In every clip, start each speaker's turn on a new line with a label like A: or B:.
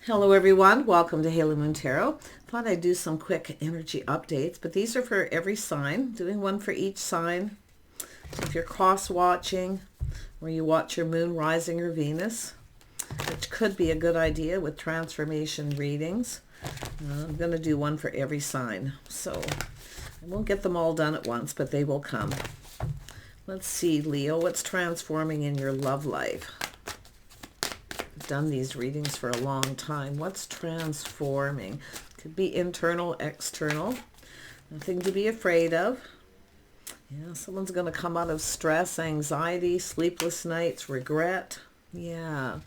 A: Hello everyone, welcome to Haley Moon Tarot. Thought I'd do some quick energy updates, but these are for every sign, doing one for each sign. So if you're cross watching or you watch your moon rising or Venus, which could be a good idea with transformation readings, I'm going to do one for every sign. So I won't get them all done at once, but they will come. Let's see, Leo, what's transforming in your love life? Done these readings for a long time. What's transforming? Could be internal, external. Nothing to be afraid of. Yeah, someone's going to come out of stress, anxiety, sleepless nights, regret. Yeah.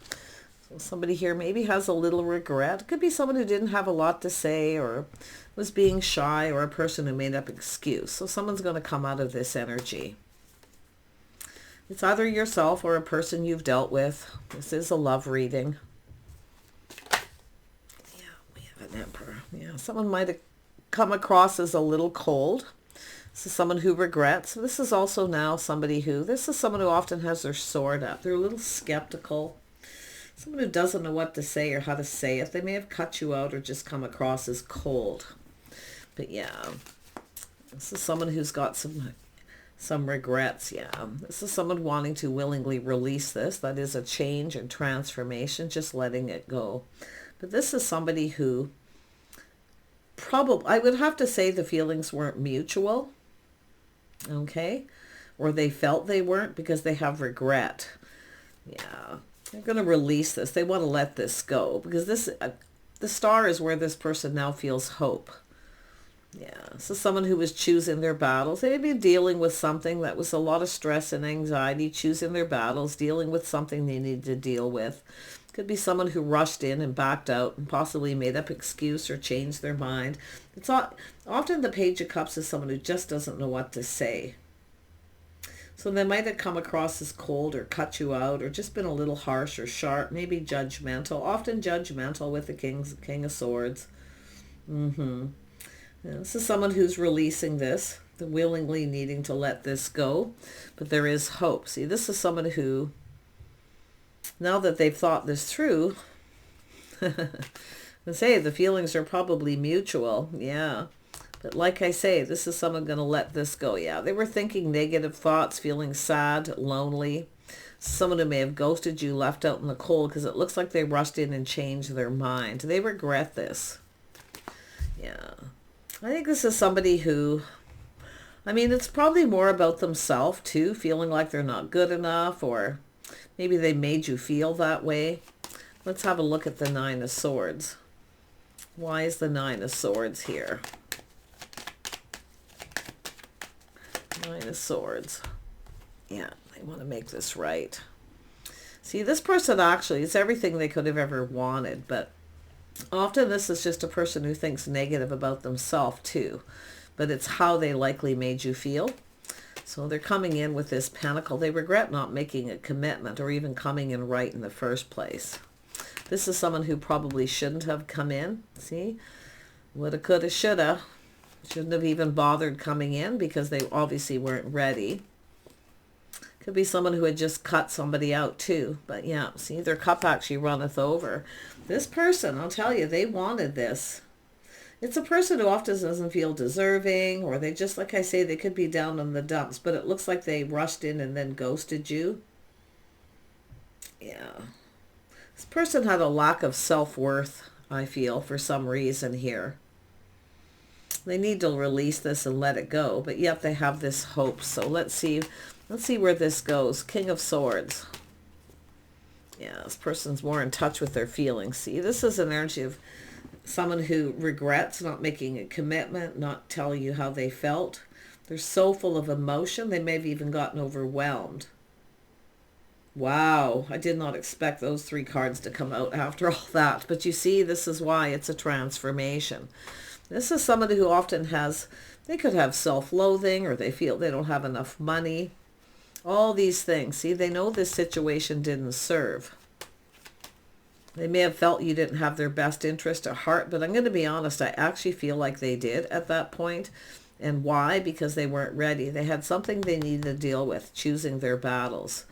A: So somebody here maybe has a little regret. It could be someone who didn't have a lot to say or was being shy, or a person who made up an excuse. So someone's going to come out of this energy. It's either yourself or a person you've dealt with. This is a love reading. Yeah, we have an Emperor. Yeah, someone might have come across as a little cold. This is someone who regrets. This is also now somebody who, this is someone who often has their sword up. They're a little skeptical. Someone who doesn't know what to say or how to say it. They may have cut you out or just come across as cold. But yeah, this is someone who's got some regrets. Yeah, this is someone wanting to willingly release this. That is a change and transformation, just letting it go. But this is somebody who probably, I would have to say the feelings weren't mutual, okay, or they felt they weren't because they have regret. Yeah, they're going to release this. They want to let this go because this the star is where this person now feels hope. Yeah, so someone who was choosing their battles. They may be dealing with something that was a lot of stress and anxiety, choosing their battles, dealing with something they need to deal with. Could be someone who rushed in and backed out and possibly made up excuse or changed their mind. It's often the Page of Cups is someone who just doesn't know what to say. So they might have come across as cold or cut you out or just been a little harsh or sharp, maybe judgmental. Often judgmental with the King of Swords. Yeah, this is someone who's releasing this, willingly needing to let this go, but there is hope. See, this is someone who, now that they've thought this through, I say the feelings are probably mutual, yeah. But like I say, this is someone going to let this go, yeah. They were thinking negative thoughts, feeling sad, lonely. Someone who may have ghosted you, left out in the cold, because it looks like they rushed in and changed their mind. They regret this. Yeah. I think this is somebody who, I mean, it's probably more about themselves too, feeling like they're not good enough, or maybe they made you feel that way. Let's have a look at the Nine of Swords. Why is the Nine of Swords here? Nine of Swords. Yeah, they want to make this right. See, this person actually is everything they could have ever wanted, but often this is just a person who thinks negative about themselves too, but it's how they likely made you feel. So they're coming in with this Pentacle. They regret not making a commitment or even coming in right in the first place. This is someone who probably shouldn't have come in. See, woulda, coulda, shoulda. Shouldn't have even bothered coming in because they obviously weren't ready. Could be someone who had just cut somebody out too. But yeah, see, their cup actually runneth over. This person, I'll tell you, they wanted this. It's a person who often doesn't feel deserving, or they just, like I say, they could be down in the dumps, but it looks like they rushed in and then ghosted you. Yeah. This person had a lack of self-worth, I feel, for some reason here. They need to release this and let it go, but yet they have this hope. So let's see where this goes. King of Swords. Yeah, this person's more in touch with their feelings. See, this is an energy of someone who regrets not making a commitment, not telling you how they felt. They're so full of emotion, they may have even gotten overwhelmed. Wow, I did not expect those three cards to come out after all that. But you see, this is why it's a transformation. This is somebody who often has, they could have self-loathing, or they feel they don't have enough money. All these things. See, they know this situation didn't serve. They may have felt you didn't have their best interest at heart, but I'm going to be honest, I actually feel like they did at that point. And why? Because they weren't ready. They had something they needed to deal with, choosing their battles.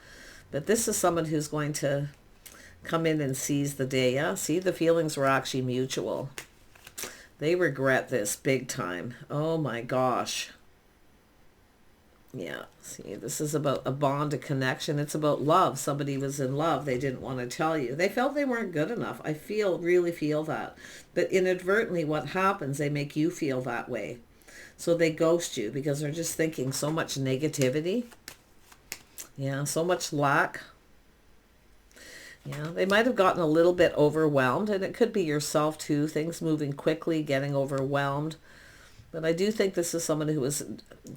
A: But this is someone who's going to come in and seize the day. Yeah, see, the feelings were actually mutual. They regret this big time. Oh my gosh. Yeah, see, this is about a bond, a connection. It's about love. Somebody was in love. They didn't want to tell you. They felt they weren't good enough. I really feel that. But inadvertently, what happens, they make you feel that way. So they ghost you because they're just thinking so much negativity. Yeah, so much lack. Yeah, they might have gotten a little bit overwhelmed, and it could be yourself too. Things moving quickly, getting overwhelmed. But I do think this is someone who is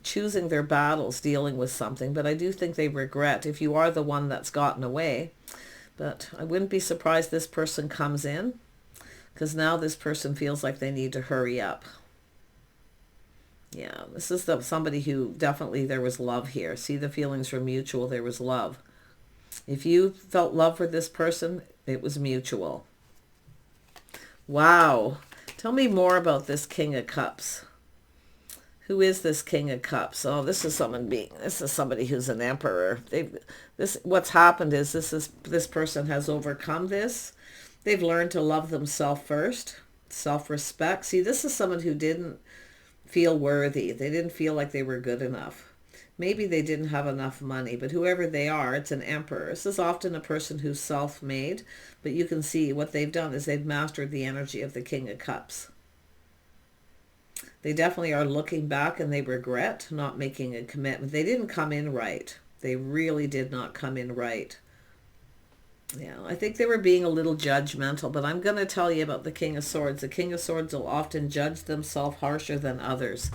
A: choosing their battles, dealing with something. But I do think they regret if you are the one that's gotten away. But I wouldn't be surprised this person comes in, because now this person feels like they need to hurry up. Yeah, this is somebody who definitely, there was love here. See, the feelings were mutual. There was love. If you felt love for this person, it was mutual. Wow. Tell me more about this King of Cups. Who is this King of Cups? Oh, this is somebody who's an emperor. What's happened is this person has overcome this. They've learned to love themselves first. Self-respect. See, this is someone who didn't feel worthy. They didn't feel like they were good enough. Maybe they didn't have enough money, but whoever they are, it's an emperor. This is often a person who's self-made, but you can see what they've done is they've mastered the energy of the King of Cups. They definitely are looking back and they regret not making a commitment. They didn't come in right. They really did not come in right. Yeah, I think they were being a little judgmental, but I'm going to tell you about the King of Swords. The King of Swords will often judge themselves harsher than others.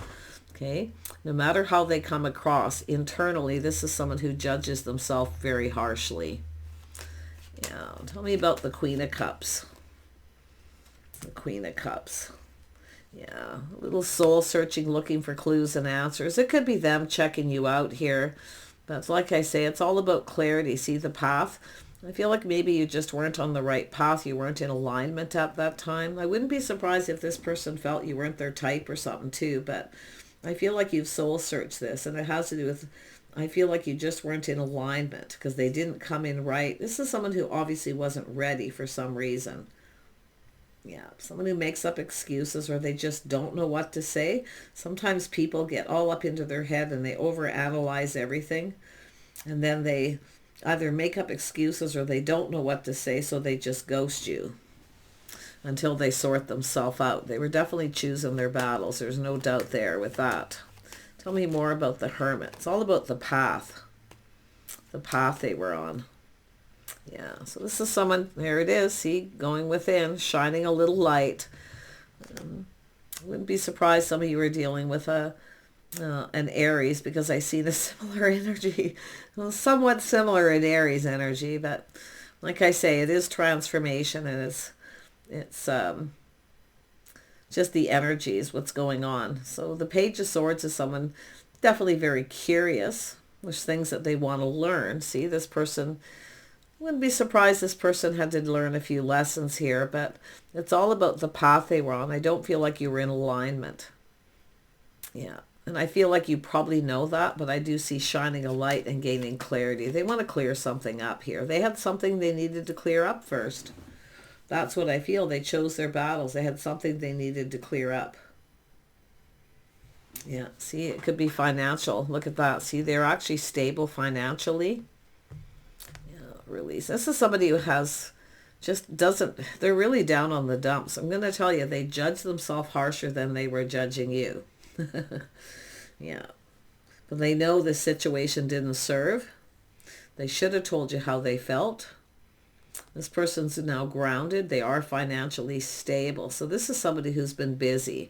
A: Okay, no matter how they come across internally, this is someone who judges themselves very harshly. Yeah, tell me about the Queen of Cups. The Queen of Cups. Yeah, a little soul searching, looking for clues and answers. It could be them checking you out here. But like I say, it's all about clarity. See the path? I feel like maybe you just weren't on the right path. You weren't in alignment at that time. I wouldn't be surprised if this person felt you weren't their type or something too. But I feel like you've soul searched this. And it has to do with, I feel like you just weren't in alignment because they didn't come in right. This is someone who obviously wasn't ready for some reason. Yeah, someone who makes up excuses or they just don't know what to say. Sometimes people get all up into their head and they overanalyze everything. And then they either make up excuses or they don't know what to say, so they just ghost you until they sort themselves out. They were definitely choosing their battles. There's no doubt there with that. Tell me more about the Hermit. It's all about the path they were on. Yeah, so this is someone, there it is, see, going within, shining a little light. Wouldn't be surprised some of you are dealing with an Aries, because I see the similar energy, well, somewhat similar in Aries energy, but like I say, it is transformation, and it's just the energies, what's going on. So the Page of Swords is someone definitely very curious. There's things that they want to learn. See, this person, wouldn't be surprised this person had to learn a few lessons here, but it's all about the path they were on. I don't feel like you were in alignment. Yeah, and I feel like you probably know that, but I do see shining a light and gaining clarity. They want to clear something up here. They had something they needed to clear up first. That's what I feel. They chose their battles. They had something they needed to clear up. Yeah, see, it could be financial. Look at that. See, they're actually stable financially. Release. This is somebody who has just doesn't, they're really down on the dumps. I'm going to tell you, they judge themselves harsher than they were judging you. Yeah. But they know the situation didn't serve. They should have told you how they felt. This person's now grounded. They are financially stable. So this is somebody who's been busy.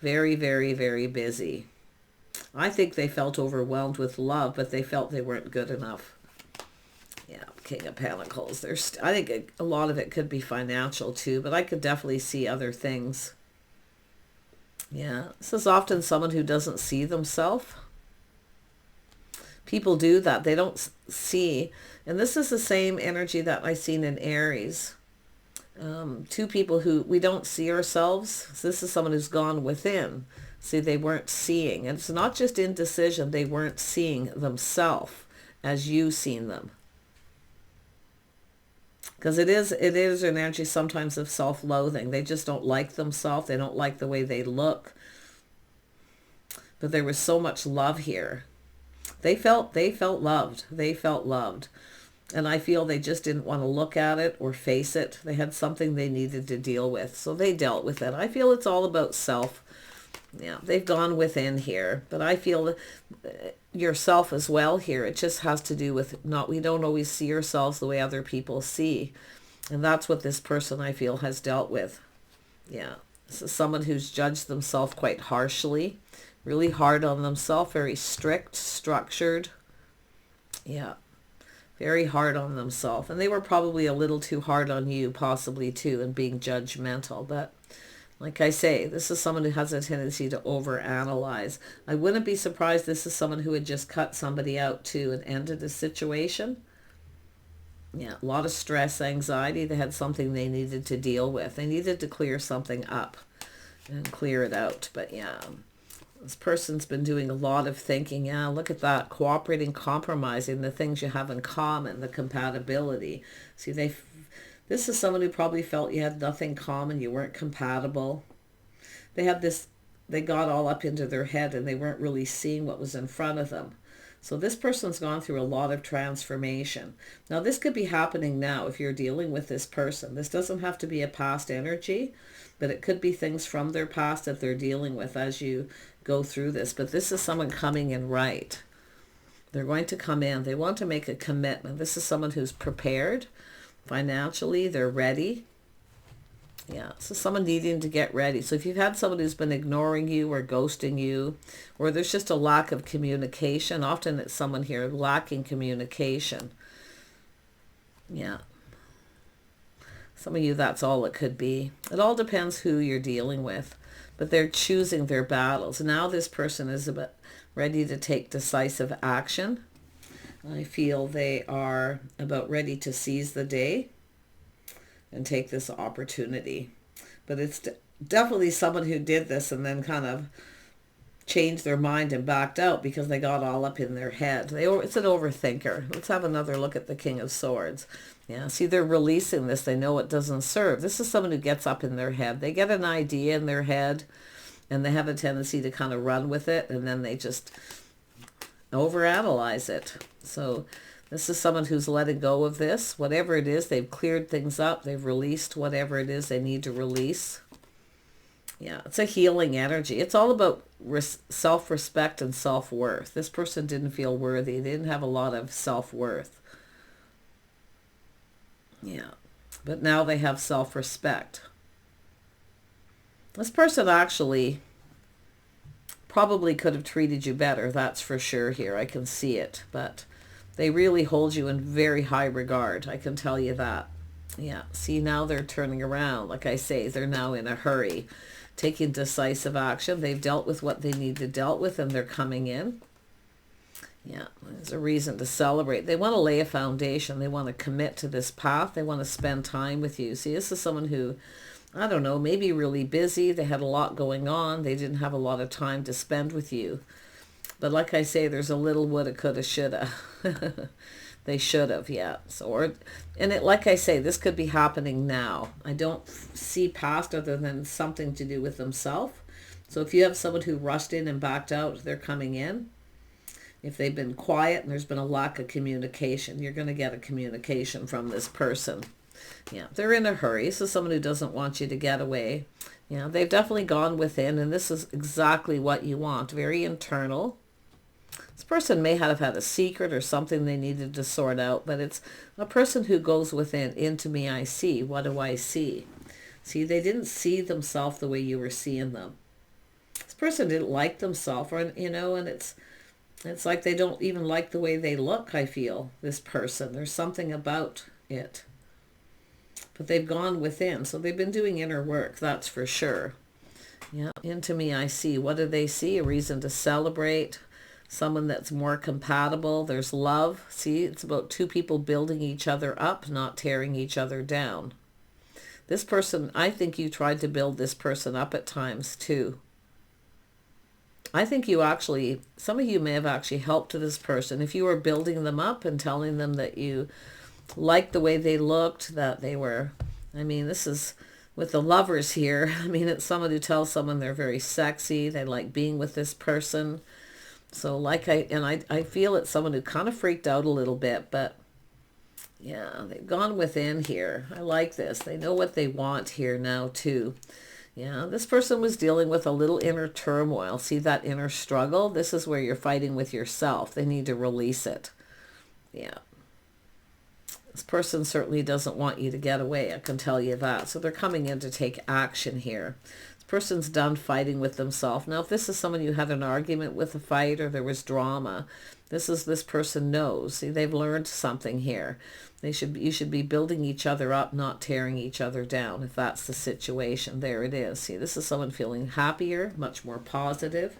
A: Very, very, very busy. I think they felt overwhelmed with love, but they felt they weren't good enough. Yeah, King of Pentacles. I think a lot of it could be financial too, but I could definitely see other things. Yeah, this is often someone who doesn't see themselves. People do that. They don't see. And this is the same energy that I seen in Aries. Two people who, we don't see ourselves. So this is someone who's gone within. See, they weren't seeing. And it's not just indecision. They weren't seeing themselves as you seen them. Because it is an energy sometimes of self-loathing. They just don't like themselves. They don't like the way they look. But there was so much love here. They felt loved. They felt loved. And I feel they just didn't want to look at it or face it. They had something they needed to deal with. So they dealt with it. I feel it's all about self. Yeah, they've gone within here. But I feel yourself as well here. It just has to do with we don't always see ourselves the way other people see. And that's what this person, I feel, has dealt with. Yeah. This is someone who's judged themselves quite harshly. Really hard on themselves. Very strict, structured. Yeah. Very hard on themselves. And they were probably a little too hard on you, possibly too, and being judgmental. But like I say, this is someone who has a tendency to overanalyze. I wouldn't be surprised this is someone who had just cut somebody out too and ended a situation. Yeah, a lot of stress, anxiety. They had something they needed to deal with. They needed to clear something up and clear it out. But yeah, this person's been doing a lot of thinking. Yeah, look at that. Cooperating, compromising, the things you have in common, the compatibility. See, this is someone who probably felt you had nothing common. You weren't compatible. They got all up into their head and they weren't really seeing what was in front of them. So this person's gone through a lot of transformation. Now, this could be happening now if you're dealing with this person. This doesn't have to be a past energy, but it could be things from their past that they're dealing with as you go through this. But this is someone coming in right. They're going to come in. They want to make a commitment. This is someone who's prepared financially. They're ready. Yeah, so someone needing to get ready. So if you've had someone who's been ignoring you or ghosting you, or there's just a lack of communication, often it's someone here lacking communication. Yeah. Some of you, that's all it could be. It all depends who you're dealing with, but they're choosing their battles. Now this person is ready to take decisive action. I feel they are about ready to seize the day and take this opportunity. But it's definitely someone who did this and then kind of changed their mind and backed out because they got all up in their head. It's an overthinker. Let's have another look at the King of Swords. Yeah, see, they're releasing this. They know it doesn't serve. This is someone who gets up in their head. They get an idea in their head and they have a tendency to kind of run with it, and then they just overanalyze it. So this is someone who's letting go of this. Whatever it is, they've cleared things up. They've released whatever it is they need to release. Yeah, it's a healing energy. It's all about self-respect and self-worth. This person didn't feel worthy. They didn't have a lot of self-worth. Yeah, but now they have self-respect. This person actually probably could have treated you better. That's for sure here. I can see it, but they really hold you in very high regard. I can tell you that. Yeah. See, now they're turning around. Like I say, they're now in a hurry, taking decisive action. They've dealt with what they need to deal with, and they're coming in. Yeah. There's a reason to celebrate. They want to lay a foundation. They want to commit to this path. They want to spend time with you. See, this is someone who, I don't know, maybe really busy. They had a lot going on. They didn't have a lot of time to spend with you. But like I say, there's a little woulda, coulda, shoulda. They should have, yeah. Like I say, this could be happening now. I don't see past other than something to do with themselves. So if you have someone who rushed in and backed out, they're coming in. If they've been quiet and there's been a lack of communication, you're going to get a communication from this person. Yeah, they're in a hurry. So someone who doesn't want you to get away. Yeah, they've definitely gone within, and this is exactly what you want. Very internal. This person may have had a secret or something they needed to sort out, but it's a person who goes within. Into me I see. What do I see? See, they didn't see themselves the way you were seeing them. This person didn't like themselves, and it's like they don't even like the way they look, I feel, this person. There's something about it. But they've gone within, so they've been doing inner work, that's for sure. Yeah, into me I see. What do they see? A reason to celebrate. Someone that's more compatible. There's love. See, it's about two people building each other up, not tearing each other down. This person, I think you tried to build this person up at times too. I think some of you may have actually helped this person. If you were building them up and telling them that you liked the way they looked, that they were, I mean, this is with the lovers here. I mean, it's someone who tells someone they're very sexy. They like being with this person. So I feel it's someone who kind of freaked out a little bit, but yeah, they've gone within here. I like this. They know what they want here now too. Yeah, this person was dealing with a little inner turmoil. See that inner struggle? This is where you're fighting with yourself. They need to release it. Yeah. This person certainly doesn't want you to get away, I can tell you that. So they're coming in to take action here. This person's done fighting with themselves. Now, if this is someone you had an argument with, a fight, or there was drama, this person knows. See, they've learned something here. You should be building each other up, not tearing each other down, if that's the situation. There it is. See, this is someone feeling happier, much more positive.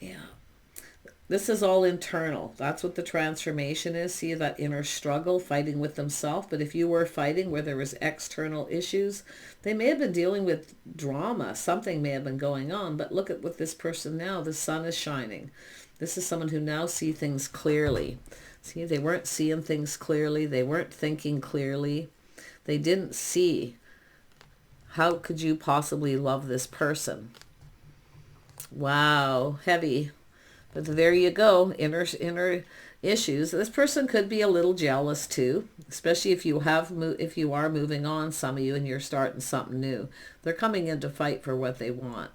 A: Yeah. This is all internal. That's what the transformation is. See that inner struggle, fighting with themselves. But if you were fighting where there was external issues, they may have been dealing with drama. Something may have been going on. But look at what this person now, the sun is shining. This is someone who now sees things clearly. See, they weren't seeing things clearly. They weren't thinking clearly. They didn't see. How could you possibly love this person? Wow, heavy. But there you go, inner issues. This person could be a little jealous too, especially if you are moving on, some of you, and you're starting something new. They're coming in to fight for what they want.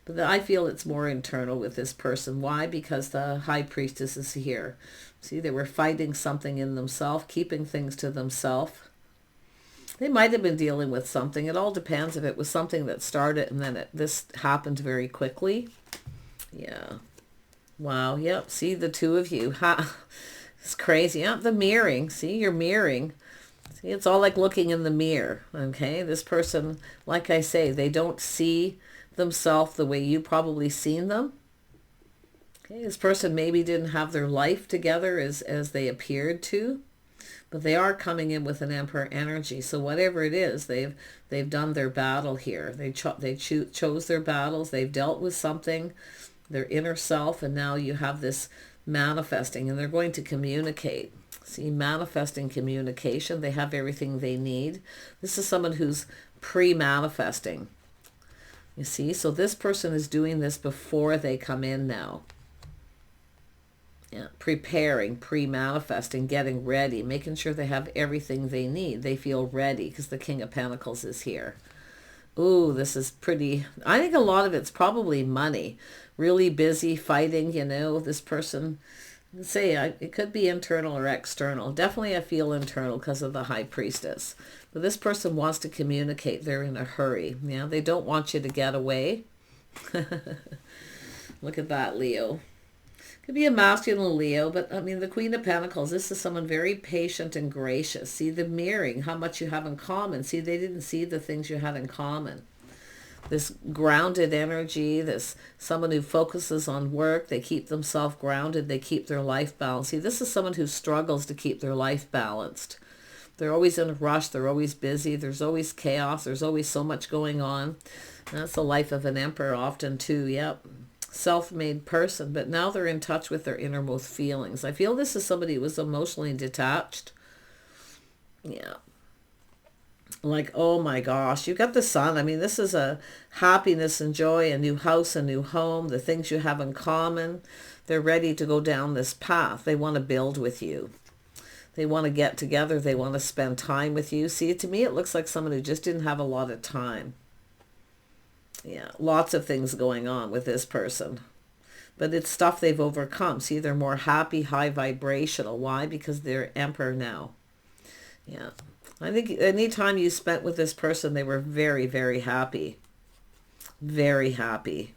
A: But I feel it's more internal with this person. Why? Because the High Priestess is here. See, they were fighting something in themselves, keeping things to themselves. They might have been dealing with something. It all depends if it was something that started and then this happened very quickly. Yeah. Wow. Yep. See, the two of you. Ha. It's crazy. Yeah, the mirroring. See, you're mirroring. See, it's all like looking in the mirror. Okay. This person, like I say, they don't see themselves the way you probably seen them. Okay. This person maybe didn't have their life together as they appeared to, but they are coming in with an Emperor energy. So whatever it is, they've done their battle here. They chose their battles. They've dealt with something, their inner self, and now you have this manifesting, and they're going to communicate. See, manifesting communication. They have everything they need. This is someone who's pre-manifesting. You see, so this person is doing this before they come in now. Yeah, preparing, pre-manifesting, getting ready, making sure they have everything they need. They feel ready because the King of Pentacles is here. Ooh, this is pretty. I think a lot of it's probably money. Really busy fighting, you know, this person. It could be internal or external. Definitely I feel internal because of the High Priestess. But this person wants to communicate. They're in a hurry. Yeah, they don't want you to get away. Look at that, Leo. Could be a masculine Leo, but I mean, the Queen of Pentacles, this is someone very patient and gracious. See the mirroring, how much you have in common. See, they didn't see the things you had in common. This grounded energy, this someone who focuses on work, they keep themselves grounded, they keep their life balanced. See, this is someone who struggles to keep their life balanced. They're always in a rush, they're always busy, there's always chaos, there's always so much going on. And that's the life of an emperor often too, yep. Self-made person, but now they're in touch with their innermost feelings. I feel this is somebody who was emotionally detached. Yeah. Like, oh my gosh, you got the sun. I mean, this is a happiness and joy, a new house, a new home, the things you have in common. They're ready to go down this path. They want to build with you. They want to get together. They want to spend time with you. See, to me, it looks like someone who just didn't have a lot of time. Yeah, lots of things going on with this person. But it's stuff they've overcome. See, they're more happy, high vibrational. Why? Because they're emperor now. Yeah. I think any time you spent with this person, they were very, very happy. Very happy.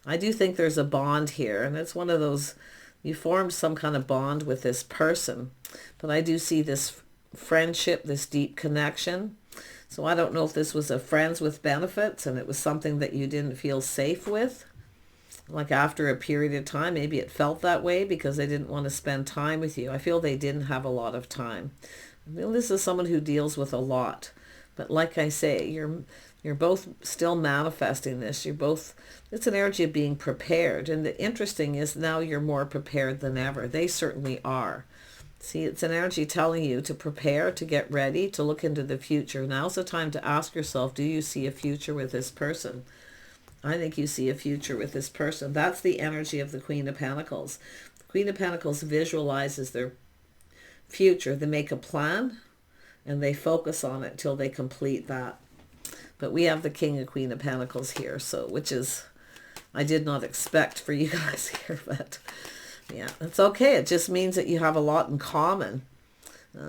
A: I do think there's a bond here. And it's one of those, you formed some kind of bond with this person. But I do see this friendship, this deep connection. So I don't know if this was a friends with benefits and it was something that you didn't feel safe with. Like after a period of time, maybe it felt that way because they didn't want to spend time with you. I feel they didn't have a lot of time. I feel this is someone who deals with a lot. But like I say, you're both still manifesting this. You're both, it's an energy of being prepared. And the interesting is now you're more prepared than ever. They certainly are. See, it's an energy telling you to prepare, to get ready, to look into the future. Now's the time to ask yourself, do you see a future with this person? I think you see a future with this person. That's the energy of the Queen of Pentacles. The Queen of Pentacles visualizes their future. They make a plan and they focus on it till they complete that. But we have the King and Queen of Pentacles here, so which is, I did not expect for you guys here, but yeah, it's okay. It just means that you have a lot in common.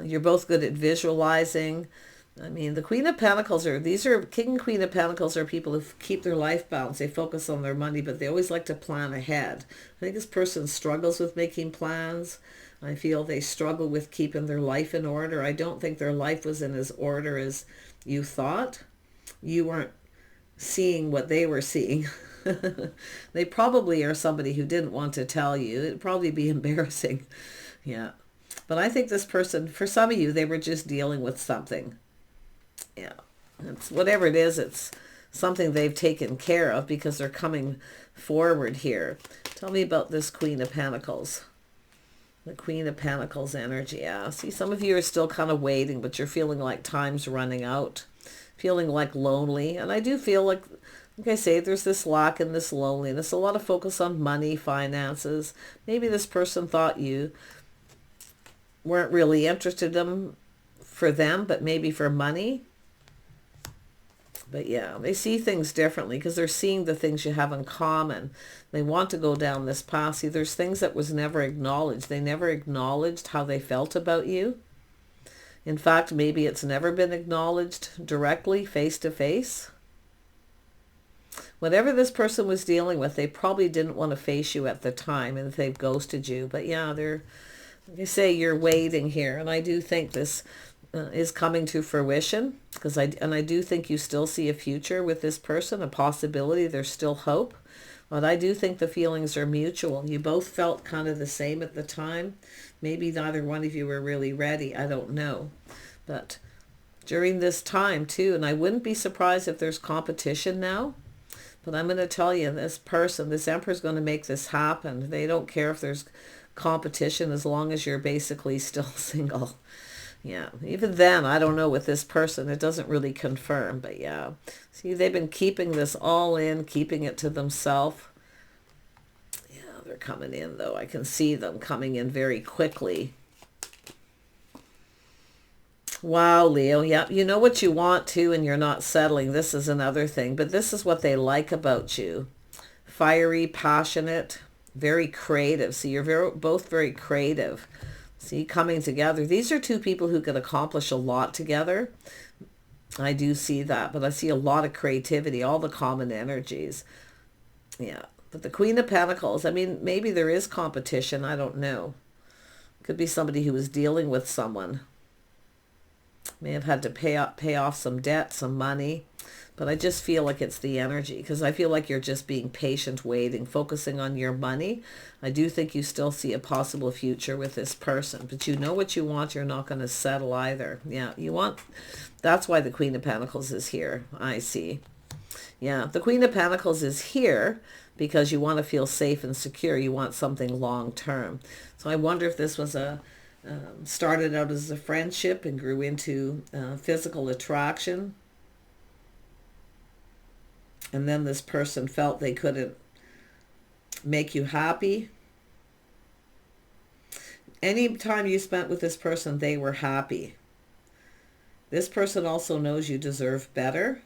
A: You're both good at visualizing. I mean, the Queen of Pentacles these are King and Queen of Pentacles are people who keep their life balanced. They focus on their money, but they always like to plan ahead. I think this person struggles with making plans. I feel they struggle with keeping their life in order. I don't think their life was in as order as you thought. You weren't seeing what they were seeing. They probably are somebody who didn't want to tell you. It'd probably be embarrassing. Yeah. But I think this person, for some of you, they were just dealing with something. Yeah. It's whatever it is, it's something they've taken care of because they're coming forward here. Tell me about this Queen of Pentacles. The Queen of Pentacles energy. Yeah. See, some of you are still kind of waiting, but you're feeling like time's running out. Feeling like lonely. And I do feel like I say, there's this lack and this loneliness, a lot of focus on money, finances. Maybe this person thought you weren't really interested in for them, but maybe for money. But yeah, they see things differently because they're seeing the things you have in common. They want to go down this path. See, there's things that was never acknowledged. They never acknowledged how they felt about you. In fact, maybe it's never been acknowledged directly, face to face. Whatever this person was dealing with, they probably didn't want to face you at the time, and they've ghosted you. But yeah, they say you're waiting here, and I do think this is coming to fruition because I do think you still see a future with this person, a possibility. There's still hope, but I do think the feelings are mutual. You both felt kind of the same at the time. Maybe neither one of you were really ready. I don't know, but during this time too, and I wouldn't be surprised if there's competition now. But I'm going to tell you, this person, this Emperor is going to make this happen. They don't care if there's competition as long as you're basically still single. Yeah, even then, I don't know with this person. It doesn't really confirm, but yeah. See, they've been keeping this all in, keeping it to themselves. Yeah, they're coming in, though. I can see them coming in very quickly. Wow, Leo. Yeah, you know what you want to and you're not settling. This is another thing, but this is what they like about you. Fiery, passionate, very creative. So you're both very creative. See, coming together. These are two people who can accomplish a lot together. I do see that, but I see a lot of creativity, all the common energies. Yeah, but the Queen of Pentacles, I mean, maybe there is competition. I don't know. Could be somebody who was dealing with someone. May have had to pay off some debt, some money. But I just feel like it's the energy because I feel like you're just being patient, waiting, focusing on your money. I do think you still see a possible future with this person, but you know what you want. You're not going to settle either. Yeah, you want, that's why the Queen of Pentacles is here. I see. Yeah, the Queen of Pentacles is here because you want to feel safe and secure. You want something long term. So I wonder if this was started out as a friendship and grew into physical attraction. And then this person felt they couldn't make you happy. Any time you spent with this person, they were happy. This person also knows you deserve better.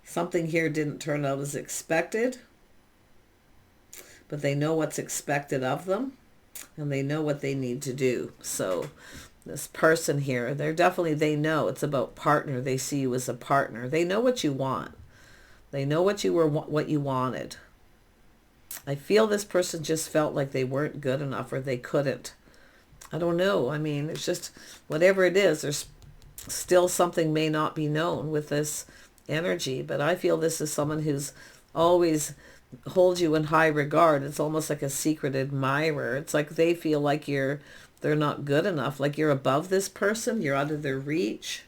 A: Something here didn't turn out as expected, but they know what's expected of them, and they know what they need to do. So this person here, they know it's about partner. They see you as a partner. They know what you want. They know what you wanted. I feel this person just felt like they weren't good enough or they couldn't. I don't know. I mean, it's just whatever it is, there's still something may not be known with this energy, but I feel this is someone who's always holds you in high regard. It's almost like a secret admirer. It's like they feel like they're not good enough, like you're above this person, you're out of their reach.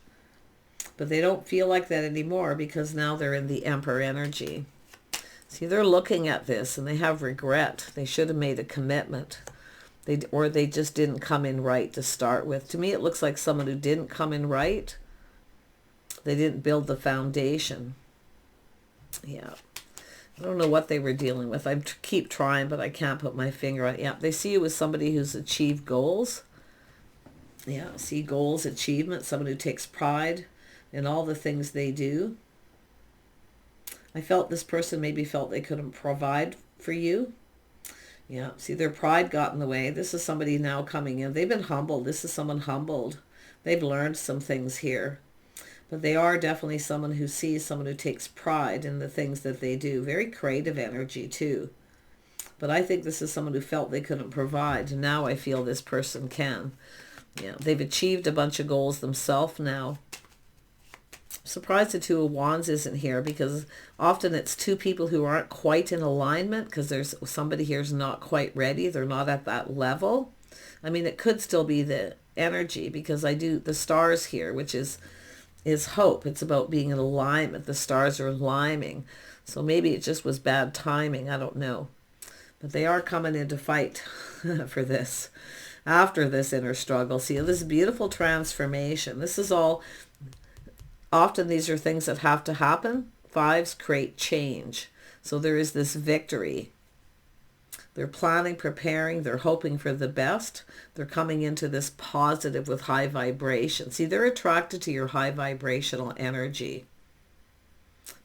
A: But they don't feel like that anymore because now they're in the Emperor energy. See, they're looking at this and they have regret. They should have made a commitment. Or they just didn't come in right to start with. To me, it looks like someone who didn't come in right. They didn't build the foundation. Yeah. I don't know what they were dealing with. I keep trying, but I can't put my finger on it. Yeah, they see you as somebody who's achieved goals. Yeah, see goals, achievement, someone who takes pride in all the things they do. I felt this person maybe felt they couldn't provide for you. Yeah, see, their pride got in the way. This is somebody now coming in. They've been humbled. This is someone humbled. They've learned some things here. But they are definitely someone who sees someone who takes pride in the things that they do. Very creative energy, too. But I think this is someone who felt they couldn't provide. Now I feel this person can. Yeah, they've achieved a bunch of goals themselves now. Surprised the Two of Wands isn't here, because often it's two people who aren't quite in alignment, because there's somebody here's not quite ready. They're not at that level. I mean, it could still be the energy, because I do the stars here, which is hope. It's about being in alignment. The stars are aligning. So maybe it just was bad timing. I don't know. But they are coming in to fight for this. After this inner struggle. See, this beautiful transformation. This is all... Often these are things that have to happen. Fives create change. So there is this victory. They're planning, preparing, they're hoping for the best. They're coming into this positive with high vibration. See, they're attracted to your high vibrational energy.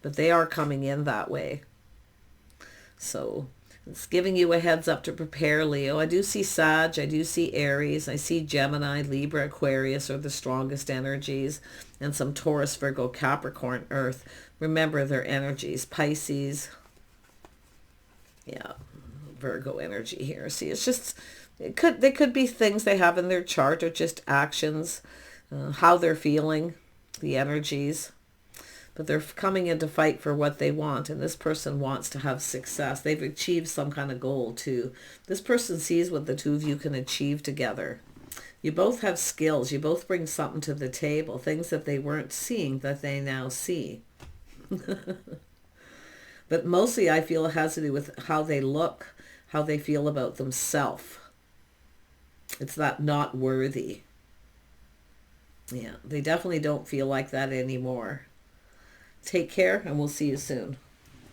A: But they are coming in that way. So it's giving you a heads up to prepare, Leo. I do see Sag, I do see Aries, I see Gemini, Libra, Aquarius are the strongest energies, and some Taurus, Virgo, Capricorn, Earth. Remember their energies. Pisces, yeah, Virgo energy here. See, it's just, they could be things they have in their chart, or just actions, how they're feeling, the energies. But they're coming in to fight for what they want, and this person wants to have success. They've achieved some kind of goal too. This person sees what the two of you can achieve together. You both have skills. You both bring something to the table, things that they weren't seeing that they now see. But mostly I feel it has to do with how they look, how they feel about themselves. It's that not worthy. Yeah, they definitely don't feel like that anymore. Take care, and we'll see you soon.